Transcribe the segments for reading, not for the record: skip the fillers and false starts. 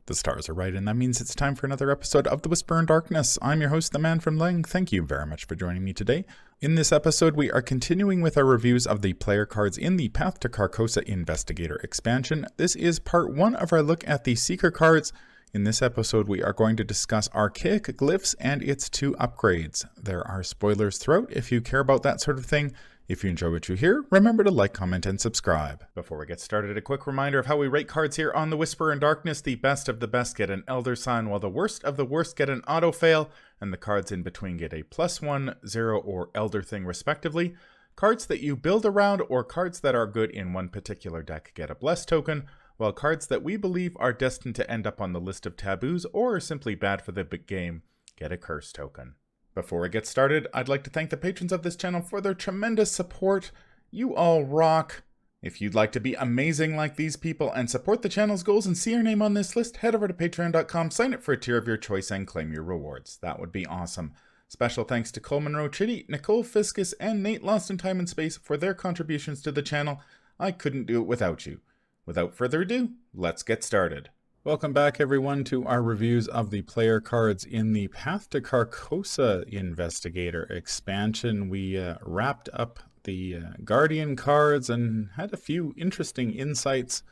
The stars are right, and that means it's time for another episode of The Whisper in Darkness. I'm your host, the Man from Ling. Thank you very much for joining me today. In this episode, we are continuing with our reviews of the player cards in the Path to Carcosa Investigator expansion. This is part 1 of our look at the Seeker cards. In this episode, we are going to discuss Archaic Glyphs and its 2 upgrades. There are spoilers throughout if you care about that sort of thing. If you enjoy what you hear, remember to like, comment, and subscribe. Before we get started, a quick reminder of how we rate cards here on The Whisper in Darkness. The best of the best get an Elder Sign, while the worst of the worst get an Auto Fail, and the cards in between get a +1, 0, or Elder Thing respectively. Cards that you build around or cards that are good in one particular deck get a Bless token, while cards that we believe are destined to end up on the list of taboos or are simply bad for the big game get a Curse token. Before we get started, I'd like to thank the patrons of this channel for their tremendous support. You all rock. If you'd like to be amazing like these people and support the channel's goals and see your name on this list, head over to patreon.com, sign up for a tier of your choice, and claim your rewards. That would be awesome. Special thanks to Cole Monroe Chitty, Nicole Fiscus, and Nate Lost in Time and Space for their contributions to the channel. I couldn't do it without you. Without further ado, let's get started. Welcome back, everyone, to our reviews of the player cards in the Path to Carcosa Investigator expansion. We wrapped up the Guardian cards and had a few interesting insights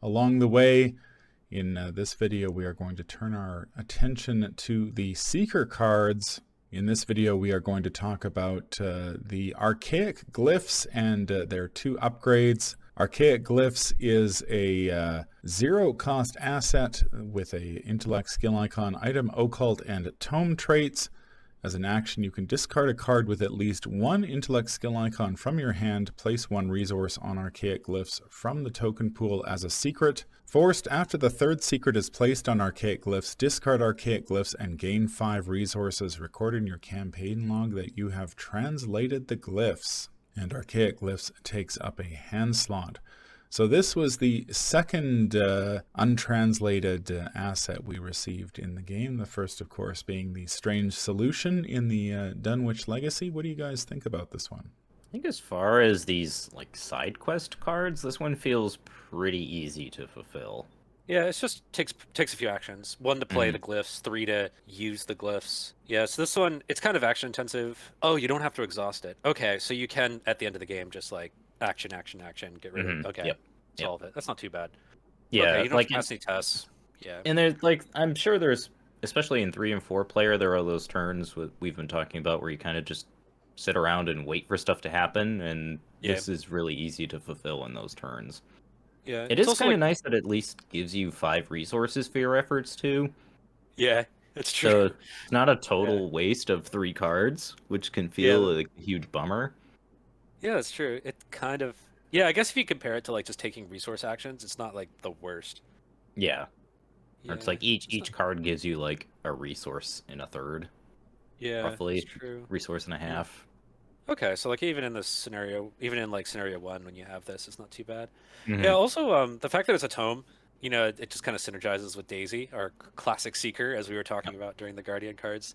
along the way. In this video, we are going to turn our attention to the Seeker cards. In this video, we are going to talk about the Archaic Glyphs and their 2 upgrades. Archaic Glyphs is a 0-cost asset with a intellect, skill icon, item, occult, and tome traits. As an action, you can discard a card with at least 1 intellect skill icon from your hand, place 1 resource on Archaic Glyphs from the token pool as a secret. Forced, after the 3rd secret is placed on Archaic Glyphs, discard Archaic Glyphs and gain 5 resources. Record in your campaign log that you have translated the glyphs. And Archaic Glyphs takes up a hand slot. So this was the second untranslated asset we received in the game. The first, of course, being the Strange Solution in the Dunwich Legacy. What do you guys think about this one? I think as far as these like side quest cards, this one feels pretty easy to fulfill. Yeah, it's just takes a few actions. 1 to play the glyphs, 3 to use the glyphs. Yeah, so this one, it's kind of action intensive. Oh, you don't have to exhaust it. Okay, so you can, at the end of the game, just like action, get rid of it. Okay, solve it. That's not too bad. Yeah, okay, you don't like have to pass any tests. Yeah. And there's like, I'm sure there's, especially in 3 and 4 player, there are those turns we've been talking about where you kind of just sit around and wait for stuff to happen, and this is really easy to fulfill in those turns. Yeah, it is kind of nice that it at least gives you 5 resources for your efforts too. Yeah, it's true. So it's not a total waste of 3 cards, which can feel like a huge bummer. Yeah, that's true. It kind of, yeah, I guess if you compare it to like just taking resource actions, it's not like the worst. Yeah. Or it's like each card gives you like a resource in a third. Yeah, roughly that's true. Resource and a half. Okay, so like even in this scenario, even in like scenario 1, when you have this, it's not too bad. Yeah, also the fact that it's a tome, you know, it just kind of synergizes with Daisy, our classic Seeker, as we were talking about during the Guardian cards.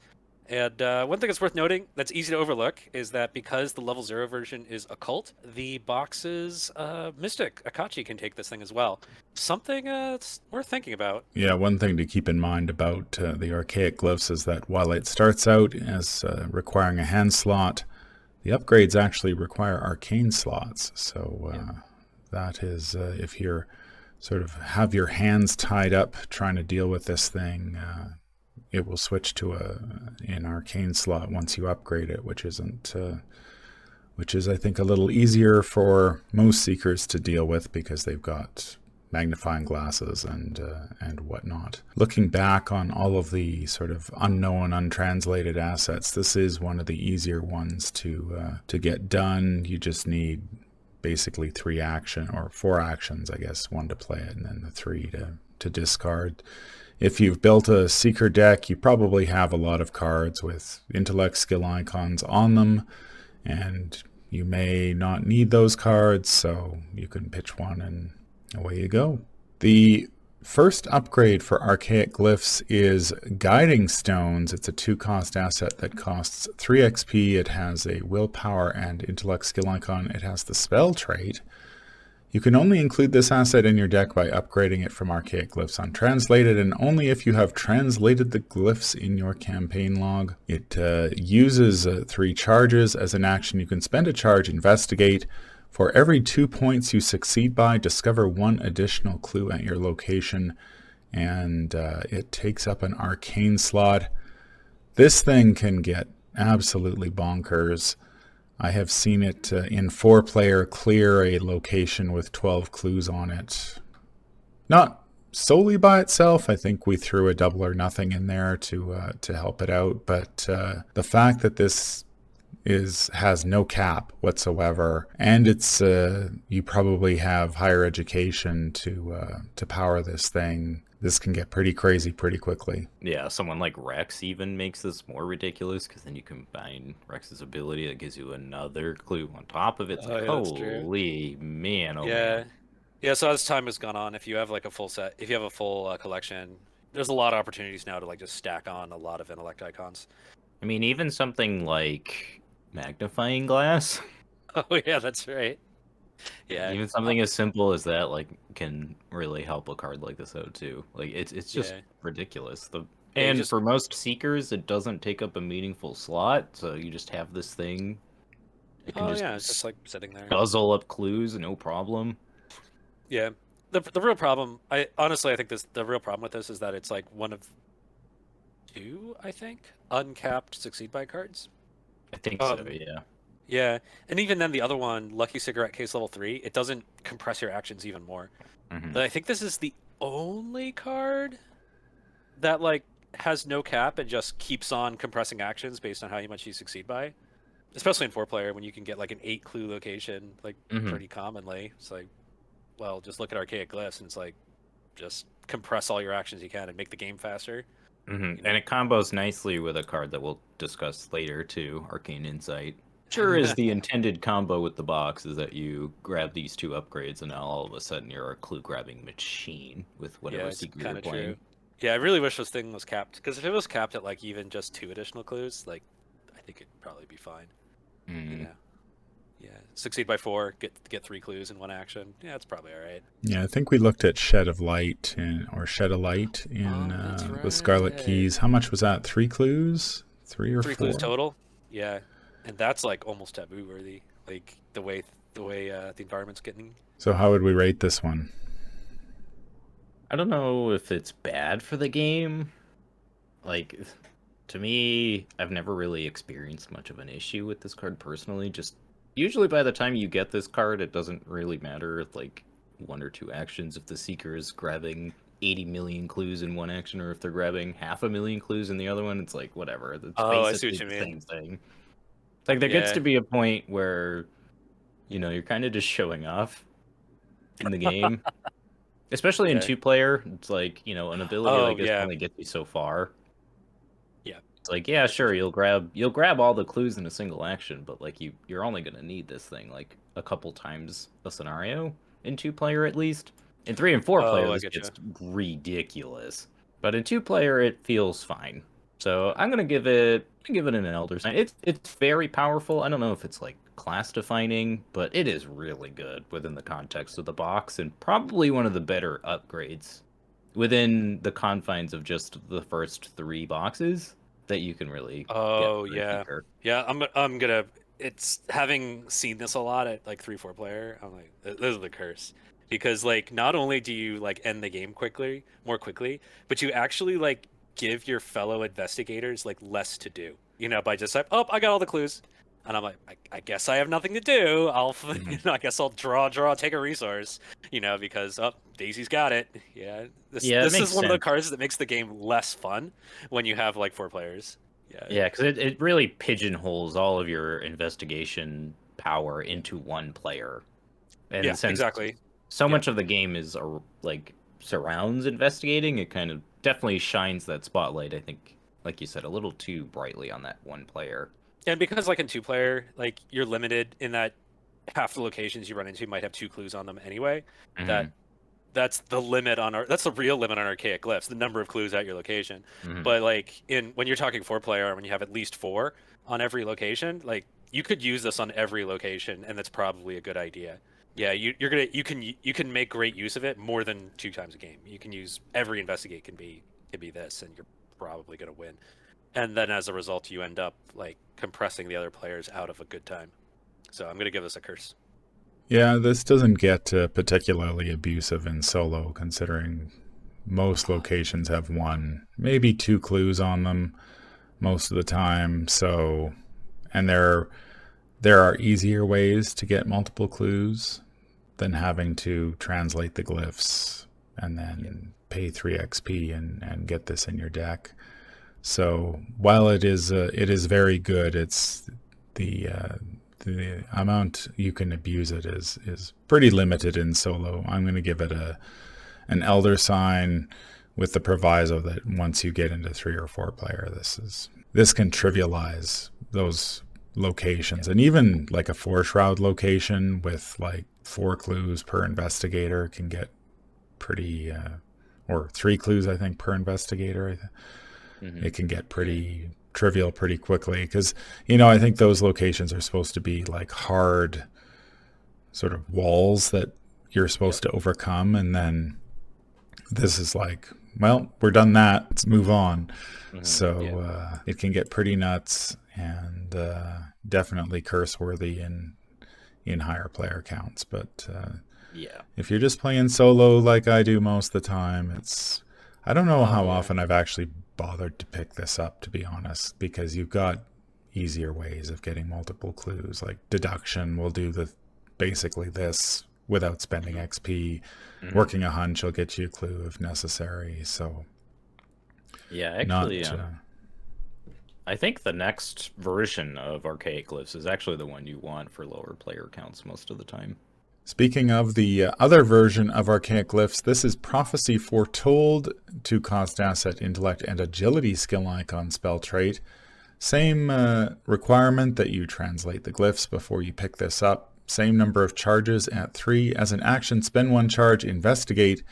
And one thing that's worth noting that's easy to overlook is that because the level 0 version is occult, the box's Mystic Akachi can take this thing as well. Something it's worth thinking about. Yeah, one thing to keep in mind about the Archaic Glyphs is that while it starts out as requiring a hand slot, the upgrades actually require arcane slots. So that is, if you're sort of have your hands tied up trying to deal with this thing, it will switch to an arcane slot once you upgrade it, which is I think a little easier for most Seekers to deal with because they've got magnifying glasses and whatnot. Looking back on all of the sort of unknown, untranslated assets, this is one of the easier ones to get done. You just need basically 3 action or 4 actions, I guess, 1 to play it and then the 3 to discard. If you've built a Seeker deck, you probably have a lot of cards with intellect skill icons on them, and you may not need those cards, so you can pitch 1 and away you go. The first upgrade for Archaic Glyphs is Guiding Stones. It's a 2-cost asset that costs 3 XP. It has a willpower and intellect skill icon. It has the spell trait. You can only include this asset in your deck by upgrading it from Archaic Glyphs Untranslated, and only if you have translated the glyphs in your campaign log. It uses 3 charges. As an action, you can spend a charge, investigate. For every 2 points you succeed by, discover 1 additional clue at your location, and it takes up an arcane slot. This thing can get absolutely bonkers. I have seen it in 4-player clear a location with 12 clues on it. Not solely by itself. I think we threw a double or nothing in there to help it out. But the fact that this has no cap whatsoever, and it's you probably have higher education to power this thing. This can get pretty crazy pretty quickly. Yeah, someone like Rex even makes this more ridiculous, because then you combine Rex's ability that gives you another clue on top of it. It's like, holy man, oh man. Yeah, so as time has gone on, if you have like a full set, if you have a full collection, there's a lot of opportunities now to like just stack on a lot of intellect icons. I mean, even something like magnifying glass. Oh yeah, that's right. Yeah, even something as simple as that like can really help a card like this out too. Like it's just ridiculous. And for most seekers, it doesn't take up a meaningful slot, so you just have this thing. It can it's just like sitting there, guzzle up clues, no problem. Yeah, the real problem, I think the real problem with this is that it's like one of 2, I think, uncapped succeed by cards. I think so, yeah. Yeah, and even then the other one, Lucky Cigarette Case Level 3, it doesn't compress your actions even more. But I think this is the only card that like has no cap and just keeps on compressing actions based on how much you succeed by. Especially in 4-player, when you can get like an 8 clue location like pretty commonly. It's like, well, just look at Archaic Glyphs and it's like, just compress all your actions you can and make the game faster. You know? And it combos nicely with a card that we'll discuss later too, Arcane Insight. Sure is the intended combo with the box is that you grab these 2 upgrades and now all of a sudden you're a clue grabbing machine with whatever secret you're playing. True. Yeah, I really wish this thing was capped, because if it was capped at like even just 2 additional clues, like I think it'd probably be fine. You know? Yeah, succeed by 4, get 3 clues in 1 action. Yeah, it's probably all right. Yeah, I think we looked at Shed of Light or Shed of Light in the Scarlet Keys. How much was that? 3 clues? 3 or 4? 3 clues total. Yeah. And that's like almost taboo worthy, like the way the environment's getting. So how would we rate this one? I don't know if it's bad for the game. Like, to me, I've never really experienced much of an issue with this card personally. Just usually by the time you get this card, it doesn't really matter if like 1 or 2 actions. If the Seeker is grabbing 80 million clues in 1 action, or if they're grabbing 500,000 clues in the other one, it's like whatever. It's I see what you the mean. same thing. Like, there gets to be a point where, you know, you're kind of just showing off in the game. Especially in 2-player. It's like, you know, an ability like this only gets you so far. Yeah. It's like, yeah, sure, you'll grab all the clues in a single action, but like you're only going to need this thing like a couple times a scenario in 2-player at least. In 3 and 4-player, this gets ridiculous. But in 2-player, it feels fine. So I'm gonna give it an Elder Sign. It's very powerful. I don't know if it's like class defining, but it is really good within the context of the box, and probably one of the better upgrades within the confines of just the first 3 boxes that you can really. Yeah. I'm gonna. It's having seen this a lot at like 3-4 player. I'm like, this is the curse. Because like not only do you like end the game more quickly, but you actually like give your fellow investigators like less to do, you know, by just like, oh, I got all the clues, and I'm like, I guess I have nothing to do. You know, I guess I'll draw, take a resource, you know, because Daisy's got it. Yeah, this is one of the cards that makes the game less fun when you have like 4 players. Yeah, because it really pigeonholes all of your investigation power into 1 player. And exactly. So much of the game is like surrounds investigating. It kind of definitely shines that spotlight, I think, like you said, a little too brightly on that 1 player. And because like in 2-player, like you're limited in that half the locations you run into might have 2 clues on them anyway. That's the limit that's the real limit on Archaic Glyphs, the number of clues at your location. But like when you're talking 4-player, when you have at least 4 on every location, like you could use this on every location, and that's probably a good idea. Yeah, you can make great use of it more than 2 times a game. You can use every investigate can be this, and you're probably gonna win. And then as a result, you end up like compressing the other players out of a good time. So I'm gonna give this a curse. Yeah, this doesn't get particularly abusive in solo, considering most locations have one, maybe two clues on them most of the time. So, and there are easier ways to get multiple clues than having to translate the glyphs and then pay 3 XP and get this in your deck. So while it is very good, it's the amount you can abuse it is pretty limited in solo. I'm going to give it an elder sign with the proviso that once you get into 3 or 4 player, this can trivialize those locations. And even like a 4 shroud location with like 4 clues per investigator can get pretty or 3 clues I think per investigator. It can get pretty trivial pretty quickly because I think those locations are supposed to be like hard sort of walls that you're supposed to overcome, and then this is like, well, we're done that, let's move on. So it can get pretty nuts and definitely curse worthy in higher player counts. But if you're just playing solo like I do most of the time, I don't know how often I've actually bothered to pick this up, to be honest, because you've got easier ways of getting multiple clues. Like deduction will do basically this without spending XP. Working a hunch will get you a clue if necessary. So actually, I think the next version of Archaic Glyphs is actually the one you want for lower player counts most of the time. Speaking of the other version of Archaic Glyphs, this is Prophecy Foretold, 2 cost asset, intellect, and agility skill icon spell trait. Same requirement that you translate the glyphs before you pick this up. Same number of charges at 3. As an action, spend 1 charge, investigate.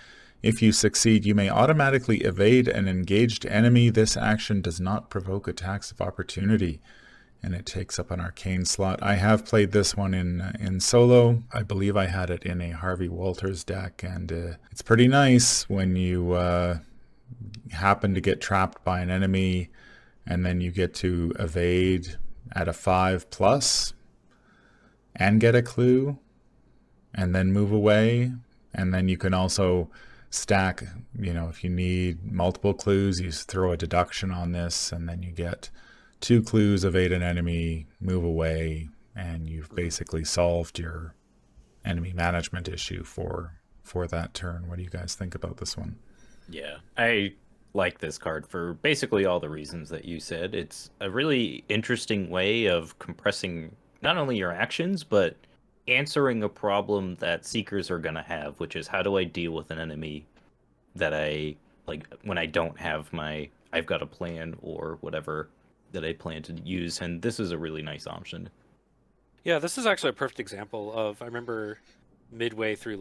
If you succeed, you may automatically evade an engaged enemy. This action does not provoke attacks of opportunity, and it takes up an arcane slot. I have played this one in solo. I believe I had it in a Harvey Walters deck, and it's pretty nice when you happen to get trapped by an enemy, and then you get to evade at a 5+ and get a clue, and then move away. And then you can also stack, if you need multiple clues, you throw a deduction on this, and then you get 2 clues, evade an enemy, move away, and you've basically solved your enemy management issue for that turn. What do you guys think about this one? Yeah, I like this card for basically all the reasons that you said. It's a really interesting way of compressing not only your actions, but answering a problem that Seekers are going to have, which is how do I deal with an enemy that I, like, when I don't have I've got a plan or whatever that I plan to use, and this is a really nice option. Yeah, this is actually a perfect example of, I remember midway through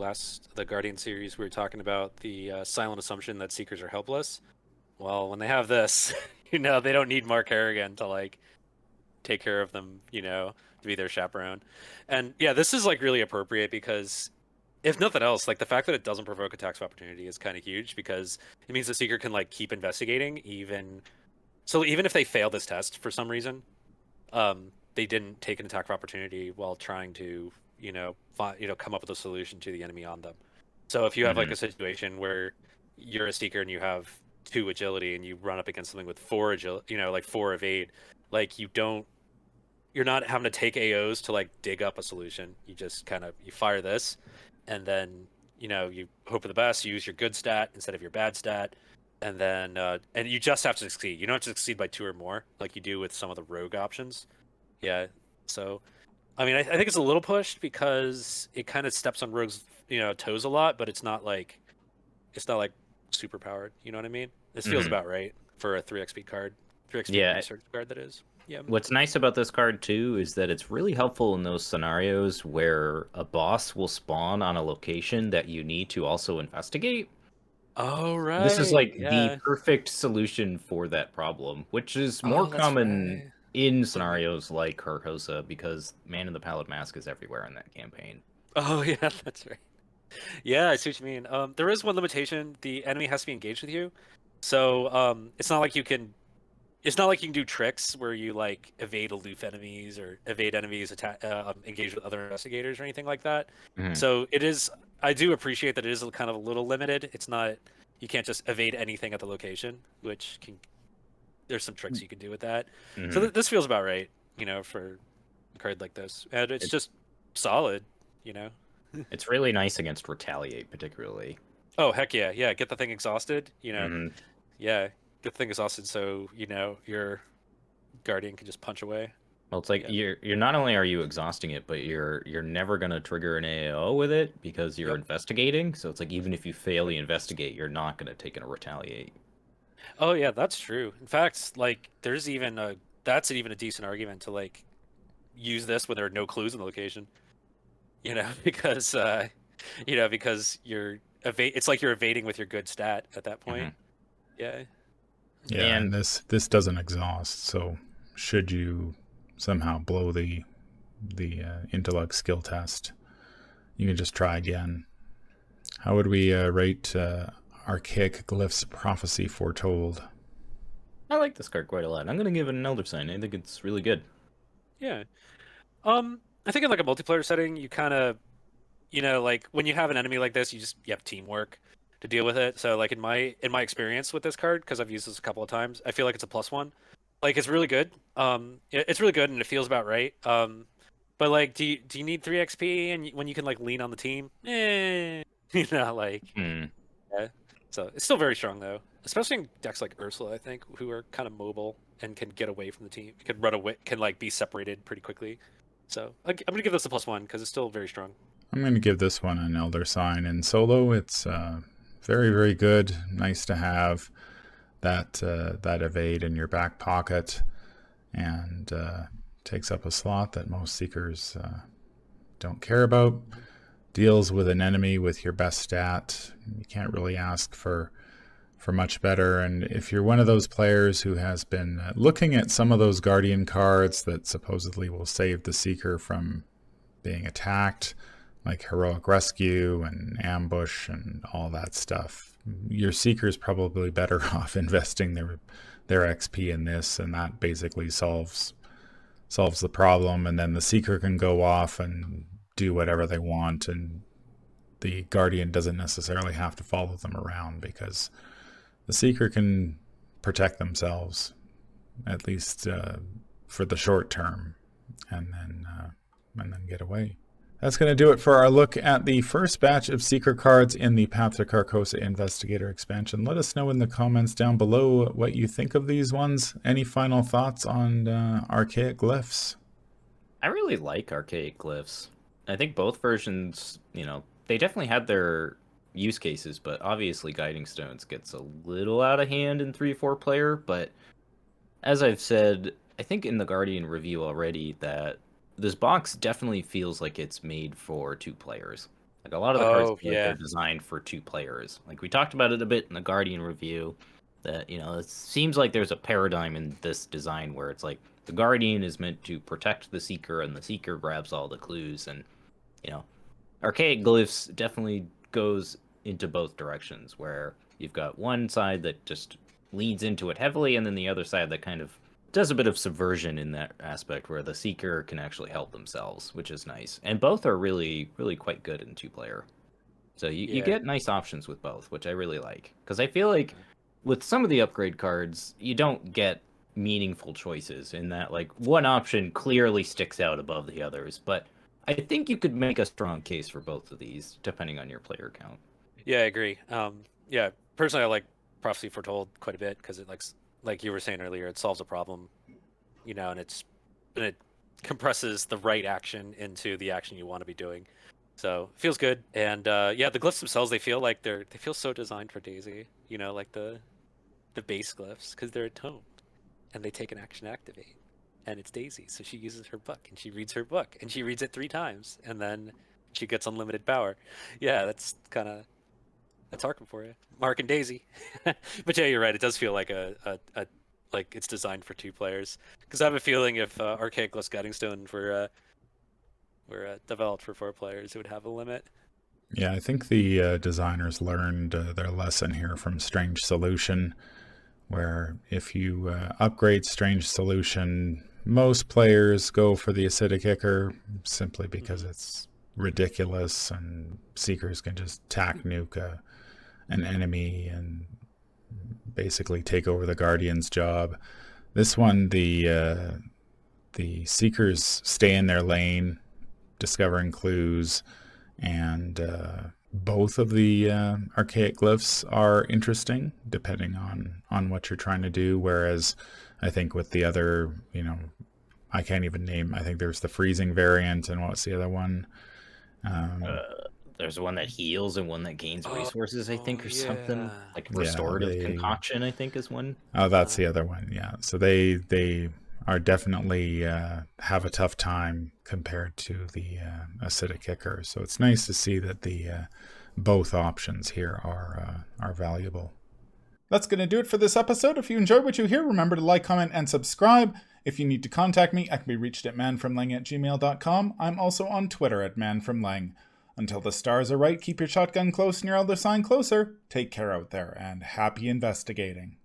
the Guardian series, we were talking about the silent assumption that Seekers are helpless. Well, when they have this, they don't need Mark Harrigan to, like, take care of them, to be their chaperone. And yeah, this is like really appropriate because if nothing else, like the fact that it doesn't provoke attacks of opportunity is kind of huge because it means the Seeker can like keep investigating even if they fail this test for some reason, they didn't take an attack of opportunity while trying to, come up with a solution to the enemy on them. So if you have like a situation where you're a Seeker and you have 2 agility and you run up against something with 4 agility, like 4 evade, like you're not having to take AOs to like dig up a solution. You just you fire this, and then you hope for the best. You use your good stat instead of your bad stat, and then and you just have to succeed. You don't have to succeed by 2 or more like you do with some of the rogue options. Yeah, so I mean, I think it's a little pushed because it kind of steps on rogues toes a lot, but it's not like super powered. You know what I mean? This feels about right for a 3 XP card, 3 XP research card. That is. Yeah. What's nice about this card too is that it's really helpful in those scenarios where a boss will spawn on a location that you need to also investigate. Oh, right. This is like the perfect solution for that problem, which is more common in scenarios like Carcosa because Man in the Pallid Mask is everywhere in that campaign. Oh yeah, that's right. Yeah, I see what you mean. There is one limitation. The enemy has to be engaged with you. So it's not like you can. It's not like you can do tricks where you like evade aloof enemies or evade enemies attack, engage with other investigators or anything like that. Mhm. So it is. I do appreciate that it is kind of a little limited. It's not. You can't just evade anything at the location, which can. There's some tricks you can do with that. So Mhm. this feels about right, for a card like this, and it's It, just solid, you know. it's really nice against retaliate, particularly. Oh heck yeah, yeah. Get the thing exhausted, Mhm. Yeah, get the thing exhausted so your guardian can just punch away. Well, it's like Yeah. you're not only are you exhausting it, but you're never gonna trigger an AO with it because you're Yep. investigating. So it's like even if you fail the investigate, you're not gonna take a retaliate. Oh yeah, that's true. In fact, like there's even a that's even a decent argument to like use this when there are no clues in the location. Because because it's like you're evading with your good stat at that point. Mhm. Yeah. Yeah, and And this doesn't exhaust. So should you somehow blow the intellect skill test, you can just try again. How would we rate Archaic Glyphs Prophecy Foretold? I like this card quite a lot. I'm gonna give it an Elder Sign. I think it's really good. Yeah. I think in like a multiplayer setting, you kind of like when you have an enemy like this, you have teamwork to deal with it. So like in my experience with this card, because I've used this a couple of times, I feel like it's a +1. Like it's really good. It's really good and it feels about right. But like, do you need 3 XP and when you can like lean on the team? Like Hmm. yeah. So it's still very strong though, especially in decks like Ursula, I think, who are kind of mobile and can get away from the team, can run away, can like be separated pretty quickly. So I'm gonna give this a +1 because it's still very strong. I'm going to give this one an Elder Sign. In solo, it's very, very good. Nice to have that evade in your back pocket, and takes up a slot that most seekers don't care about. Deals with an enemy with your best stat. You can't really ask for much better. And if you're one of those players who has been looking at some of those Guardian cards that supposedly will save the Seeker from being attacked, like Heroic Rescue and Ambush and all that stuff, your Seeker's probably better off investing their XP in this, and that basically solves the problem. And then the Seeker can go off and do whatever they want, and the Guardian doesn't necessarily have to follow them around because the Seeker can protect themselves, at least for the short term, and then get away. That's going to do it for our look at the first batch of Seeker cards in the Path to Carcosa Investigator expansion. Let us know in the comments down below what you think of these ones. Any final thoughts on Archaic Glyphs? I really like Archaic Glyphs. I think both versions, they definitely had their use cases, but obviously Guiding Stones gets a little out of hand in 3-4 player, but as I've said, I think in the Guardian review already that this box definitely feels like it's made for 2 players. Like a lot of the cards Oh feel like they're yeah. designed for 2 players. Like we talked about it a bit in the Guardian review, that it seems like there's a paradigm in this design where it's like the Guardian is meant to protect the Seeker and the Seeker grabs all the clues, and you know, Archaic Glyphs definitely goes into both directions where you've got one side that just leads into it heavily, and then the other side that kind of does a bit of subversion in that aspect where the Seeker can actually help themselves, which is nice. And both are really, really quite good in 2 player. So you Yeah. get nice options with both, which I really like. Because I feel like with some of the upgrade cards, you don't get meaningful choices in that, like, one option clearly sticks out above the others. But I think you could make a strong case for both of these, depending on your player count. Yeah, I agree. Yeah, personally, I like Prophecy Foretold quite a bit because it like you were saying earlier, it solves a problem, and it compresses the right action into the action you want to be doing. So it feels good. And yeah, the glyphs themselves, they feel so designed for Daisy. Like the base glyphs because they're atomed and they take an action activate. And it's Daisy, so she uses her book and she reads her book and she reads it 3 times and then she gets unlimited power. Yeah, that's Arkham for you, Mark and Daisy. But yeah, you're right. It does feel like a like it's designed for 2 players. Because I have a feeling if Archaic Glyphs Guiding Stone were were developed for 4 players, it would have a limit. Yeah, I think the designers learned their lesson here from Strange Solution, where if you upgrade Strange Solution, most players go for the Acidic Kicker simply because it's ridiculous and Seekers can just tack nuke an enemy and basically take over the Guardian's job. This one, the Seekers stay in their lane, discovering clues, and both of the archaic glyphs are interesting depending on what you're trying to do, whereas I think with the other, I can't even name, I think there's the freezing variant, and what's the other one? There's one that heals and one that gains resources, I think, or something. Like Yeah, restorative concoction, I think, is one. Oh, that's the other one, yeah. So they are definitely have a tough time compared to the Acidic Kicker. So it's nice to see that the both options here are valuable. That's going to do it for this episode. If you enjoyed what you hear, remember to like, comment, and subscribe. If you need to contact me, I can be reached at manfromlang@gmail.com. I'm also on Twitter at manfromlang. Until the stars are right, keep your shotgun close and your elder sign closer. Take care out there, and happy investigating.